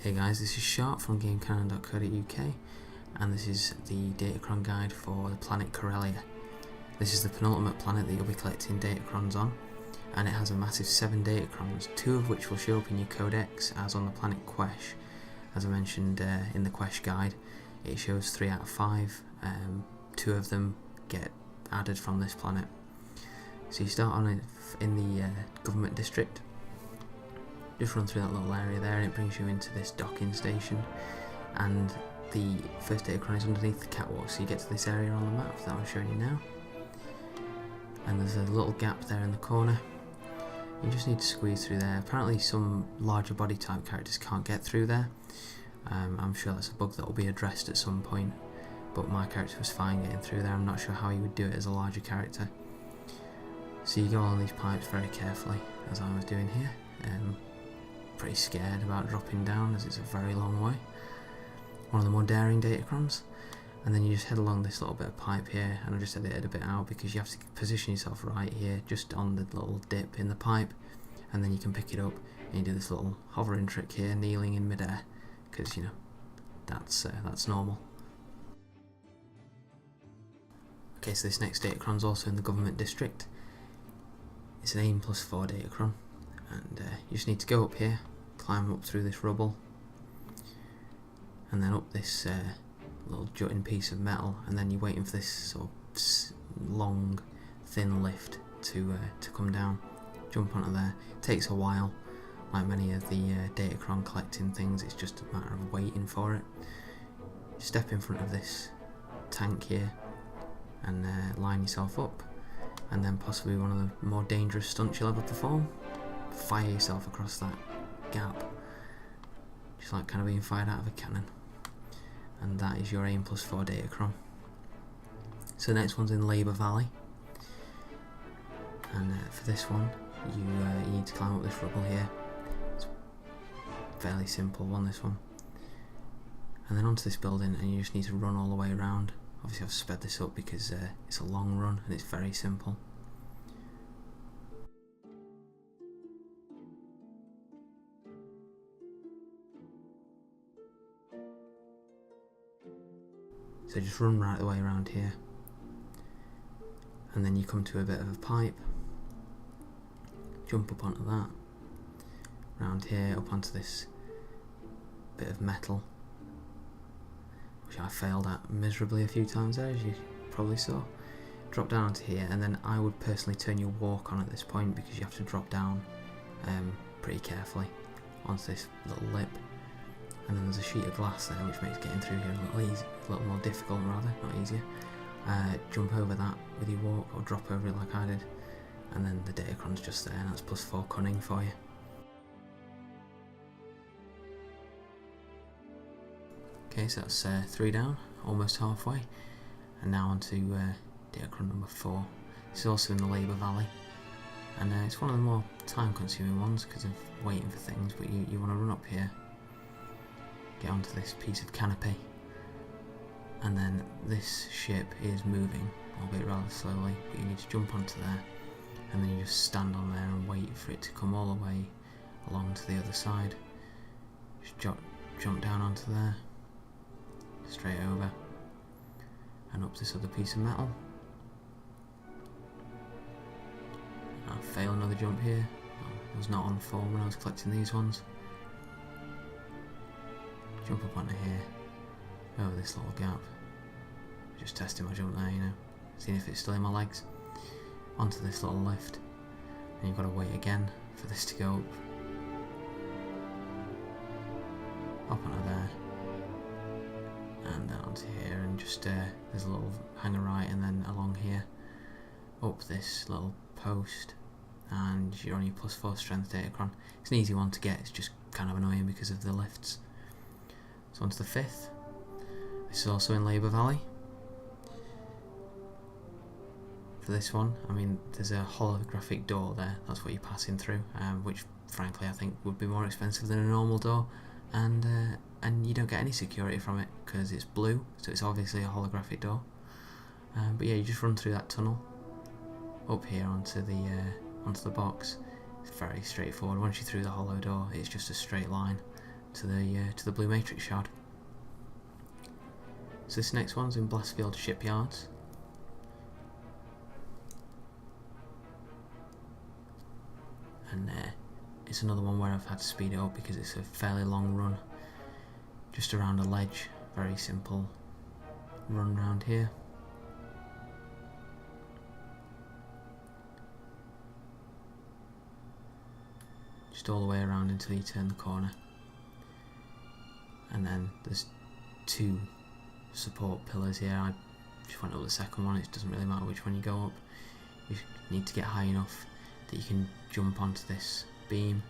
Hey guys, this is Sharp from GameCanon.co.uk and this is the Datacron guide for the planet Corellia. This is the penultimate planet that you'll be collecting Datacrons on, and it has a massive 7 Datacrons, 2 of which will show up in your codex as on the planet Quesh. As I mentioned in the Quesh guide, it shows 3 out of 5, 2 of them get added from this planet. So you start on it in the government district. Just run through that little area there and it brings you into this docking station, and the first Datacron is underneath the catwalk, so you get to this area on the map that I'm showing you now, and there's a little gap there in the corner. You just need to squeeze through there. Apparently some larger body type characters can't get through there. I'm sure that's a bug that will be addressed at some point, but my character was fine getting through there. I'm not sure how you would do it as a larger character. So you go on these pipes very carefully, as I was doing here. Pretty scared about dropping down as it's a very long way. One of the more daring Datacrons. And then you just head along this little bit of pipe here, and I just edited a bit out because you have to position yourself right here, just on the little dip in the pipe, and then you can pick it up and you do this little hovering trick here, kneeling in midair, because you know that's normal. Okay, so this next Datacron's also in the government district. It's an AIM+4 Datacron, and you just need to go up here, climb up through this rubble, and then up this little jutting piece of metal, and then you're waiting for this sort of long, thin lift to come down. Jump onto there. It takes a while, like many of the Datacron collecting things. It's just a matter of waiting for it. Step in front of this tank here, and line yourself up, and then possibly one of the more dangerous stunts you'll ever perform. Fire yourself across that gap, just like kind of being fired out of a cannon, and that is your AIM+4 Datacron. So the next one's in Labour Valley, and for this one you need to climb up this rubble here. It's a fairly simple one, this one, and then onto this building, and you just need to run all the way around. Obviously I've sped this up because it's a long run and it's very simple. So just run right the way around here, and then you come to a bit of a pipe, jump up onto that, round here, up onto this bit of metal, which I failed at miserably a few times there, as you probably saw. Drop down onto here, and then I would personally turn your walk on at this point because you have to drop down pretty carefully onto this little lip. And then there's a sheet of glass there which makes getting through here a little more difficult, rather, not easier. Jump over that with your walk, or drop over it like I did, and then the Datacron's just there, and that's +4 cunning for you. Okay, so that's 3 down, almost halfway, and now on to Datacron number 4. This is also in the Labour Valley, and it's one of the more time consuming ones because of waiting for things, but you want to run up here, get onto this piece of canopy, and then this ship is moving, albeit rather slowly, but you need to jump onto there, and then you just stand on there and wait for it to come all the way along to the other side. Just jump down onto there, straight over, and up this other piece of metal. I'll fail another jump here. I was not on form when I was collecting these ones. Jump up onto here, over this little gap, just testing my jump there, you know, seeing if it's still in my legs, onto this little lift, and you've got to wait again for this to go up onto there, and then onto here, and just there's a little hanger right, and then along here, up this little post, and you're on your +4 strength Datacron. It's an easy one to get, it's just kind of annoying because of the lifts. So onto the 5th. This is also in Labour Valley. For this one, I mean, there's a holographic door there, that's what you're passing through, which frankly I think would be more expensive than a normal door, and you don't get any security from it because it's blue, so it's obviously a holographic door. But yeah, you just run through that tunnel up here onto the box. It's very straightforward. Once you're through the hollow door, it's just a straight line to the blue matrix shard. So this next one's in Blastfield Shipyards. And it's another one where I've had to speed it up because it's a fairly long run, just around a ledge. Very simple run around here. Just all the way around until you turn the corner. And then there's 2 support pillars here. I just went up the second one. It doesn't really matter which one you go up. You need to get high enough that you can jump onto this beam,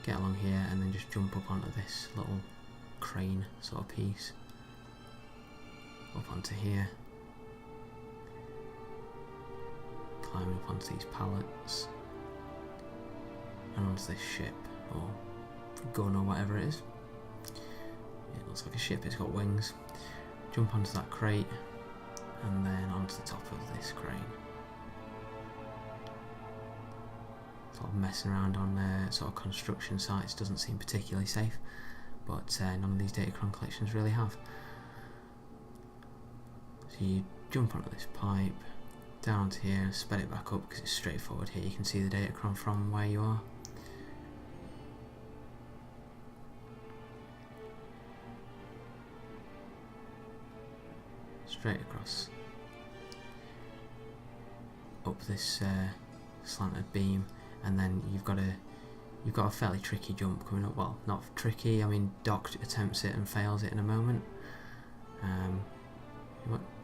get along here, and then just jump up onto this little crane sort of piece, up onto here, climbing up onto these pallets, and onto this ship, or gun, or whatever it is. It looks like a ship, it's got wings. Jump onto that crate, and then onto the top of this crane. Sort of messing around on sort of construction sites doesn't seem particularly safe, but none of these Datacron collections really have. So you jump onto this pipe, down to here, sped it back up because it's straightforward here. You can see the Datacron from where you are. Straight across, up this slanted beam, and then you've got a fairly tricky jump coming up. Well, not tricky. I mean, Doc attempts it and fails it in a moment.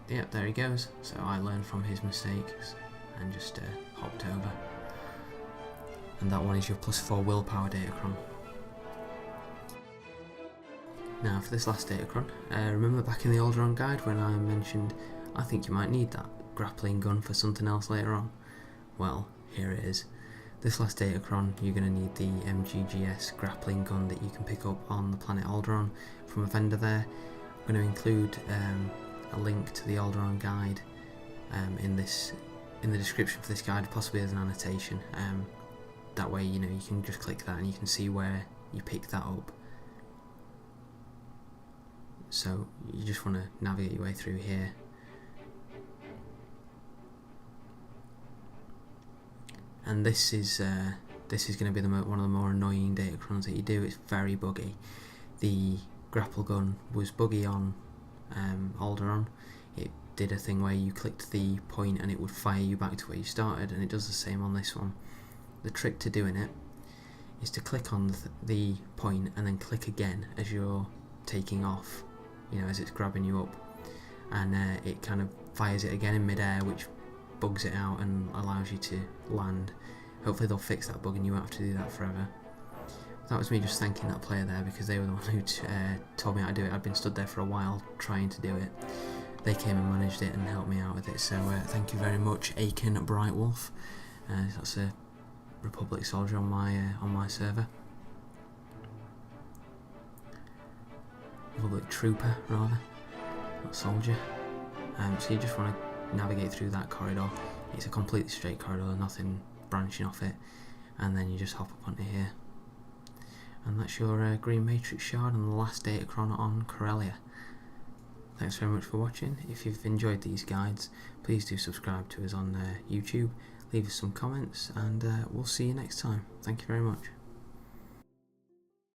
Yep, there he goes. So I learned from his mistakes and just hopped over. And that one is your +4 willpower Datacron. Now for this last Datacron, remember back in the Alderaan guide when I mentioned I think you might need that grappling gun for something else later on? Well, here it is. This last Datacron, you're going to need the MGGS grappling gun that you can pick up on the planet Alderaan from a vendor there. I'm going to include a link to the Alderaan guide in the description for this guide, possibly as an annotation. That way, you can just click that and you can see where you pick that up. So you just want to navigate your way through here. And this is going to be one of the more annoying Datacrons that you do. It's very buggy. The grapple gun was buggy on Alderaan. It did a thing where you clicked the point and it would fire you back to where you started, and it does the same on this one. The trick to doing it is to click on the point and then click again as you're taking off, as it's grabbing you up, and it kind of fires it again in midair, which bugs it out and allows you to land. Hopefully they'll fix that bug and you won't have to do that forever. That was me just thanking that player there because they were the one who told me how to do it. I'd been stood there for a while trying to do it. They came and managed it and helped me out with it, so thank you very much, Aiken Brightwolf. That's a Republic soldier on my server. Republic trooper rather, not soldier. So you just want to navigate through that corridor. It's a completely straight corridor, nothing branching off it, and then you just hop up onto here. And that's your green matrix shard and the last Datacron on Corellia. Thanks very much for watching. If you've enjoyed these guides, please do subscribe to us on YouTube, leave us some comments, and we'll see you next time. Thank you very much.